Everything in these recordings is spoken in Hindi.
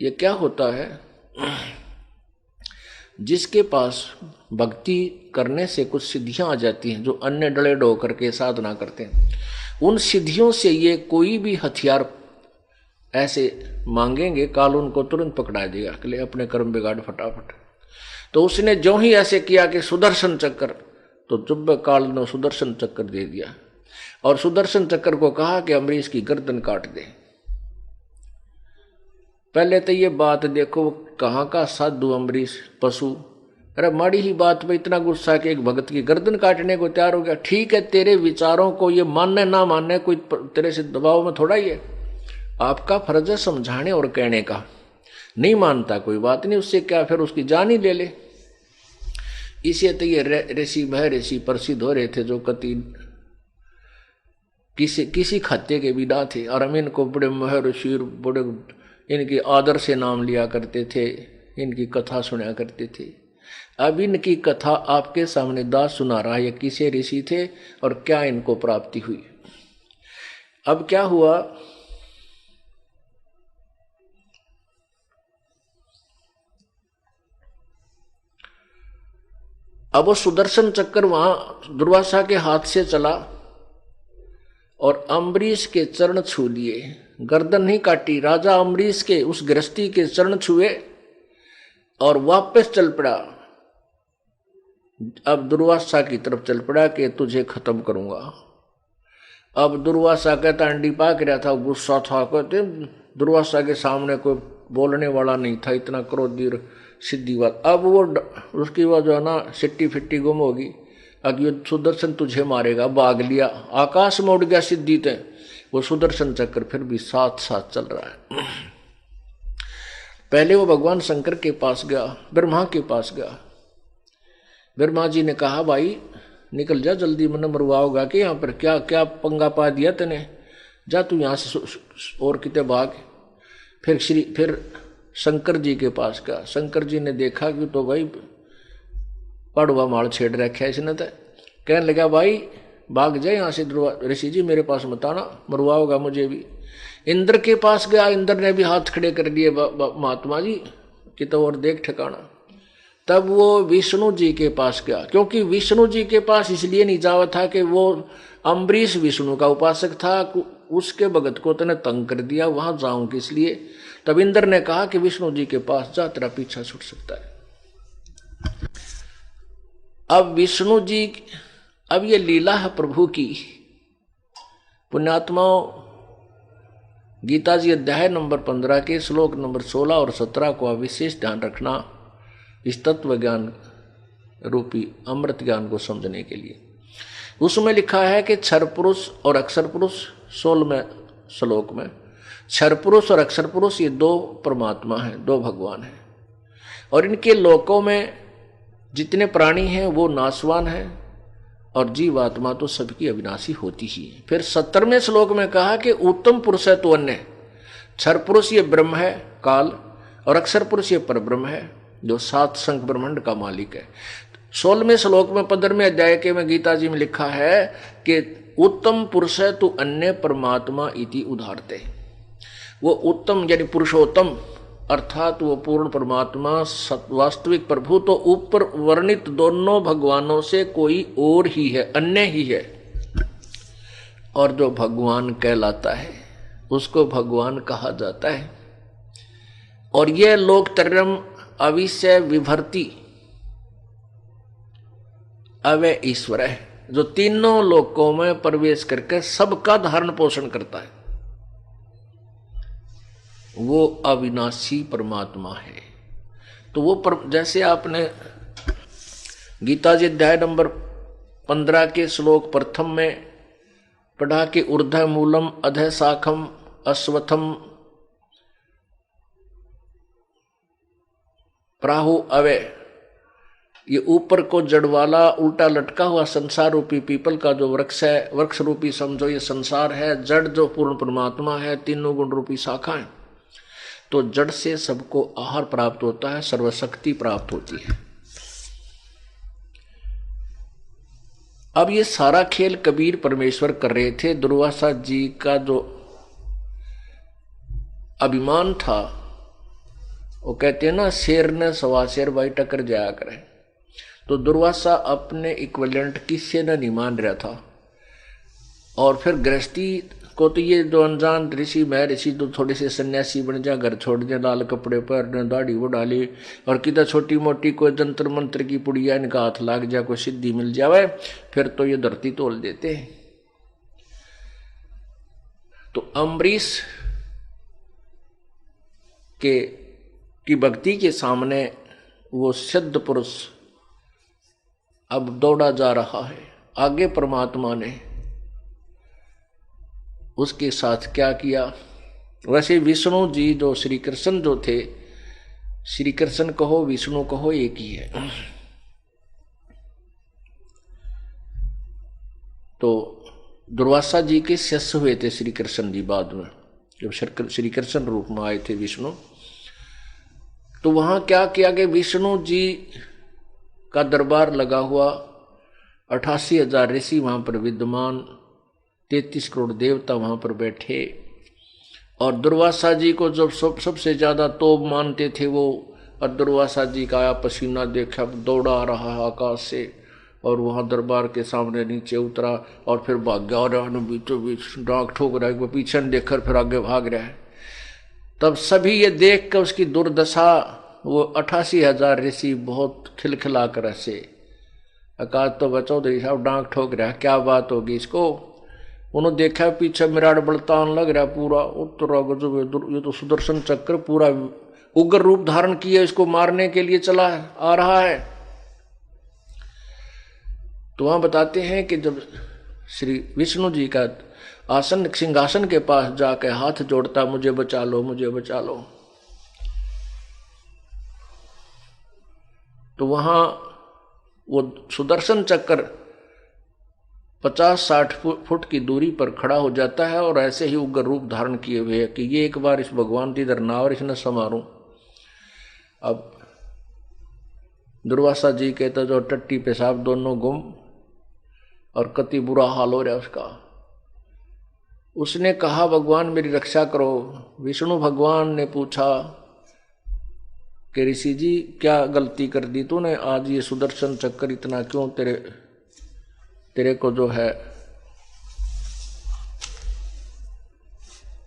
ये क्या होता है, जिसके पास भक्ति करने से कुछ सिद्धियां आ जाती हैं, जो अन्य डले डो करके साधना करते हैं, उन सिद्धियों से ये कोई भी हथियार ऐसे मांगेंगे, काल उनको तुरंत पकड़ा देगा कि ले अपने कर्म बिगाड़ फटाफट। तो उसने जो ही ऐसे किया कि सुदर्शन चक्र, तो चुब्बे काल ने सुदर्शन चक्र दे दिया और सुदर्शन चक्र को कहा कि अम्बरीश की गर्दन काट दे। पहले तो ये बात देखो, कहाँ का साधु अम्बरीश पशु, अरे माड़ी ही बात पे इतना गुस्सा कि एक भगत की गर्दन काटने को तैयार हो गया। ठीक है, तेरे विचारों को ये मानने ना मानने कोई तेरे से दबाव में थोड़ा ही है, आपका फर्ज है समझाने और कहने का। नहीं मानता कोई बात नहीं, उससे क्या, फिर उसकी जान ही ले ले। इसे तो ये ऋषि भय ऋषि प्रसिद्ध हो रहे थे, जो कति किसी खाते के भी ना थे, और हम इनको बड़े महर्षि बड़े इनकी आदर से नाम लिया करते थे, इनकी कथा सुना करते थे। अब इनकी कथा आपके सामने दास सुना रहा है, ये किसे ऋषि थे और क्या इनको प्राप्ति हुई। अब क्या हुआ, अब वो सुदर्शन चक्र वहां दुर्वासा के हाथ से चला और अम्बरीश के चरण छू लिए, गर्दन नहीं काटी, राजा अम्बरीश के उस गृहस्थी के चरण छुए और वापस चल पड़ा। अब दुर्वासा की तरफ चल पड़ा कि तुझे खत्म करूंगा। अब दुर्वासा कहता अंडी पाक रहा था, गुस्सा था, कहते दुर्वासा के सामने कोई बोलने वाला नहीं था, इतना क्रोधी सिद्धि बात। अब वो उसकी वह जो है ना सिट्टी फिट्टी गुम होगी, अब ये सुदर्शन तुझे मारेगा, भाग लिया, आकाश में उड़ गया सिद्धि ते। वो सुदर्शन चक्र फिर भी साथ साथ चल रहा है। पहले वो भगवान शंकर के पास गया, ब्रह्मा के पास गया। ब्रह्मा जी ने कहा भाई निकल जा जल्दी, मन मरवाओगा कि यहाँ पर क्या क्या पंगा पा दिया तने, जा तू यहाँ से और कितने भाग। फिर शंकर जी के पास गया। शंकर जी ने देखा कि तो भाई पड़वा माल छेड़ रखा है इसने, तो कहने लगा भाई भाग जाए यहाँ से, ऋषि जी मेरे पास मत आना, मरवाओगा मुझे भी। इंद्र के पास गया, इंद्र ने भी हाथ खड़े कर दिए, महात्मा जी कि तो और देख ठिकाना। तब वो विष्णु जी के पास गया, क्योंकि विष्णु जी के पास इसलिए नहीं जावा था कि वो अम्बरीश विष्णु का उपासक था, उसके भगत को तने तंग कर दिया, वहां जाऊं किस लिए। तब इंद्र ने कहा कि विष्णु जी के पास जा, तेरा पीछा छूट सकता है। अब विष्णु जी, अब ये लीला है प्रभु की। पुण्यात्माओं, गीता जी अध्याय नंबर 15 के श्लोक नंबर 16 और 17 को विशेष ध्यान रखना, इस तत्व ज्ञान रूपी अमृत ज्ञान को समझने के लिए। उसमें लिखा है कि क्षर पुरुष और अक्षर पुरुष, 16वें श्लोक में क्षर पुरुष और अक्षर पुरुष ये दो परमात्मा हैं, दो भगवान हैं, और इनके लोकों में जितने प्राणी हैं वो नाशवान हैं और जीवात्मा तो सबकी अविनाशी होती ही है। फिर 17वें श्लोक में कहा कि उत्तम पुरुष है तो अन्य, क्षर पुरुष ये ब्रह्म है काल, और अक्षर पुरुष ये परब्रह्म है जो 7 संख ब्रह्मांड का मालिक है। 16वें श्लोक में 15वें अध्याय के में गीता जी में लिखा है कि उत्तम पुरुष है तो अन्य परमात्मा इति उदाहरते। वो उत्तम यानी पुरुषोत्तम अर्थात वो पूर्ण परमात्मा वास्तविक प्रभु तो ऊपर वर्णित दोनों भगवानों से कोई और ही है, अन्य ही है। और जो भगवान कहलाता है उसको भगवान कहा जाता है। और यह लोकत्रयम् अविषय विभर्ति अवय ईश्वर है, जो तीनों लोकों में प्रवेश करके सबका धारण पोषण करता है, वो अविनाशी परमात्मा है। तो वो जैसे आपने गीता जी अध्याय नंबर 15 के श्लोक प्रथम में पढ़ा कि ऊर्ध्व मूलम अधः शाखम अश्वत्थम प्राहु अवय, ये ऊपर को जड़ वाला उल्टा लटका हुआ संसार रूपी पीपल का जो वृक्ष है, वृक्ष रूपी समझो ये संसार है, जड़ जो पूर्ण परमात्मा है, तीनों गुण रूपी शाखा है। तो जड़ से सबको आहार प्राप्त होता है, सर्वशक्ति प्राप्त होती है। अब ये सारा खेल कबीर परमेश्वर कर रहे थे। दुर्वासा जी का जो अभिमान था वो कहते हैं ना, शेर ने सवा शेर भाई टक्कर जाया करे। तो दुर्वासा अपने इक्विवेलेंट किससे न नहीं मान रहा था। और फिर गृहस्थी को तो ये जो अनजान ऋषि मैं ऋषि तो थोड़े से सन्यासी बन जा, घर छोड़ दे, लाल कपड़े पहन, दाढ़ी बढ़ा ली, और किधर छोटी मोटी कोई जंतर मंत्र की पुड़िया इनका हाथ लाग जाए, कोई सिद्धि मिल जावे, फिर तो ये धरती तोल देते हैं। तो अम्बरीश की भक्ति के सामने वो सिद्ध पुरुष अब दौड़ा जा रहा है। आगे परमात्मा ने उसके साथ क्या किया। वैसे विष्णु जी जो श्री कृष्ण जो थे, श्री कृष्ण कहो विष्णु कहो एक ही है। तो दुर्वासा जी के शिष्य हुए थे श्री कृष्ण जी बाद में, जब श्री कृष्ण रूप में आए थे विष्णु। तो वहां क्या किया कि विष्णु जी का दरबार लगा हुआ, 88,000 ऋषि वहां पर विद्यमान, 33 करोड़ देवता वहां पर बैठे। और दुर्वासा जी को जब सबसे ज्यादा तोप मानते थे वो, और दुर्वासा जी का आया पसीना देखा, दौड़ा आ रहा है आकाश से, और वहां दरबार के सामने नीचे उतरा और फिर भाग गया, और बीचों बीच डांक ठोक रहा है, पीछे देखकर फिर आगे भाग रहा है। तब सभी ये देख कर उसकी दुर्दशा, वो 88,000 ऋषि बहुत खिलखिला कर हंसे। अकाज तो बचो दे साहब, डांक ठोक रहा है, क्या बात होगी इसको। उन्होंने देखा पीछे मिराट बलतान लग रहा पूरा, उत्तरा गजब, ये तो सुदर्शन चक्र पूरा उग्र रूप धारण किए, इसको मारने के लिए चला आ रहा है। तो वहां बताते हैं कि जब श्री विष्णु जी का आसन सिंहासन के पास जाकर हाथ जोड़ता, मुझे बचा लो मुझे बचा लो, तो वहां वो सुदर्शन चक्र 50-60 फुट की दूरी पर खड़ा हो जाता है, और ऐसे ही उग्र रूप धारण किए हुए है कि ये एक बार इस भगवान की इधर ना और इसने समारूं। अब दुर्वासा जी कहते जो टट्टी पेशाब दोनों गुम, और कति बुरा हाल हो रहा उसका। उसने कहा भगवान मेरी रक्षा करो। विष्णु भगवान ने पूछा कि ऋषि जी क्या गलती कर दी तूने, आज ये सुदर्शन चक्कर इतना क्यों तेरे को जो है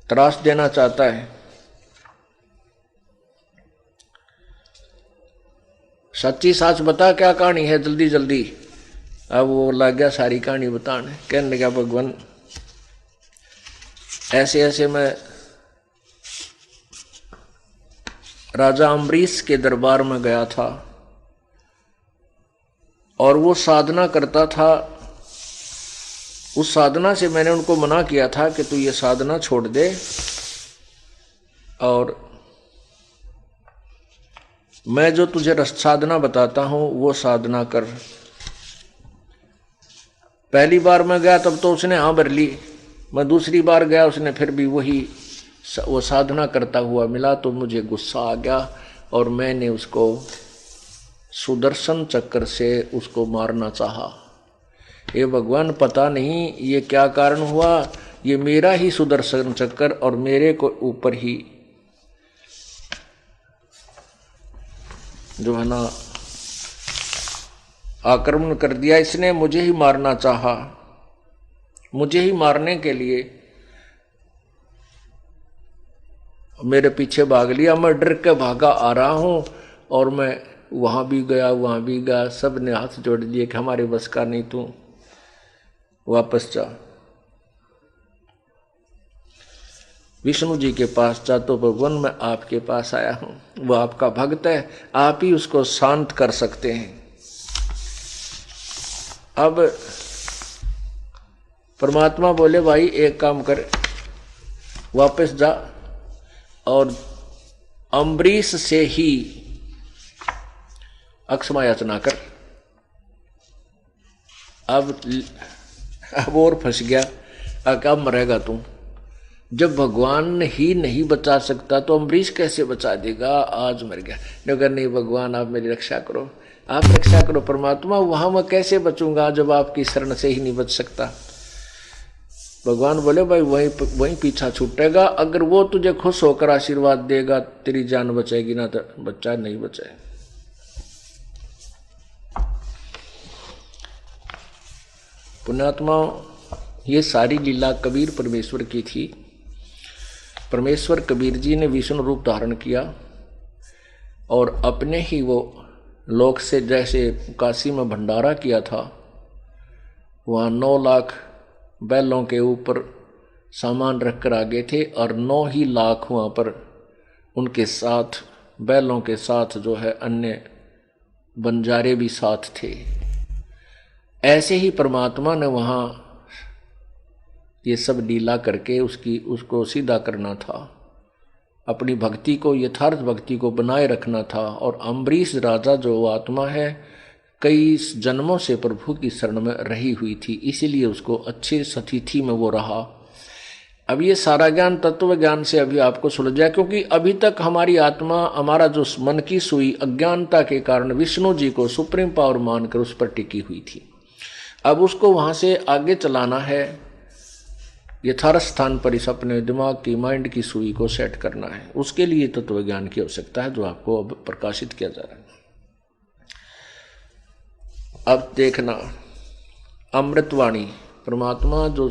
त्रास देना चाहता है। सच्ची साच बता क्या कहानी है, जल्दी जल्दी। अब वो लग गया सारी कहानी बताने, कहने लगा भगवान ऐसे ऐसे मैं राजा अम्बरीश के दरबार में गया था, और वो साधना करता था। उस साधना से मैंने उनको मना किया था कि तू ये साधना छोड़ दे, और मैं जो तुझे साधना बताता हूं वो साधना कर। पहली बार मैं गया तब तो उसने हाँ भर ली, मैं दूसरी बार गया उसने फिर भी वो साधना करता हुआ मिला, तो मुझे गुस्सा आ गया, और मैंने उसको सुदर्शन चक्र से उसको मारना चाहा। ये भगवान पता नहीं ये क्या कारण हुआ, ये मेरा ही सुदर्शन चक्र और मेरे को ऊपर ही जो है ना आक्रमण कर दिया, इसने मुझे ही मारना चाहा। मुझे ही मारने के लिए मेरे पीछे भाग लिया, मैं डर के भागा आ रहा हूं, और मैं वहां भी गया, सब ने हाथ जोड़ दिए कि हमारे बस का नहीं, तू वापस जा, विष्णु जी के पास जा। तो भगवान मैं आपके पास आया हूं, वो आपका भक्त है, आप ही उसको शांत कर सकते हैं। अब परमात्मा बोले भाई एक काम कर, वापस जा और अम्बरीश से ही अक्षमा याचना कर। अब और फंस गया, कब मरेगा तू? जब भगवान ही नहीं बचा सकता तो अम्बरीश कैसे बचा देगा? आज मर गया। नगर नहीं भगवान आप मेरी रक्षा करो, आप रक्षा करो परमात्मा, वहां मैं कैसे बचूंगा जब आपकी शरण से ही नहीं बच सकता। भगवान बोले भाई वहीं वहीं पीछा छूटेगा। अगर वो तुझे खुश होकर आशीर्वाद देगा तेरी जान बचेगी, ना तो बच्चा नहीं बचाए। पुण्यात्मा, ये सारी लीला कबीर परमेश्वर की थी। परमेश्वर कबीर जी ने विष्णु रूप धारण किया और अपने ही वो लोक से, जैसे काशी में भंडारा किया था, वहाँ 9 लाख बैलों के ऊपर सामान रखकर आगे थे और 9 ही लाख वहाँ पर उनके साथ, बैलों के साथ जो है अन्य बंजारे भी साथ थे। ऐसे ही परमात्मा ने वहाँ ये सब लीला करके उसको सीधा करना था, अपनी भक्ति को, यथार्थ भक्ति को बनाए रखना था। और अम्बरीश राजा जो आत्मा है, कई जन्मों से प्रभु की शरण में रही हुई थी, इसीलिए उसको अच्छे सतिथि में वो रहा। अब ये सारा ज्ञान तत्व ज्ञान से अभी आपको सुलझा, क्योंकि अभी तक हमारी आत्मा, हमारा जो मन की सुई अज्ञानता के कारण विष्णु जी को सुप्रीम पावर मानकर उस पर टिकी हुई थी। अब उसको वहां से आगे चलाना है, यथार्थ स्थान पर इस अपने दिमाग की, माइंड की सुई को सेट करना है। उसके लिए तत्व ज्ञान की आवश्यकता है, जो आपको अब प्रकाशित किया जा रहा है। अब देखना, अमृतवाणी परमात्मा जो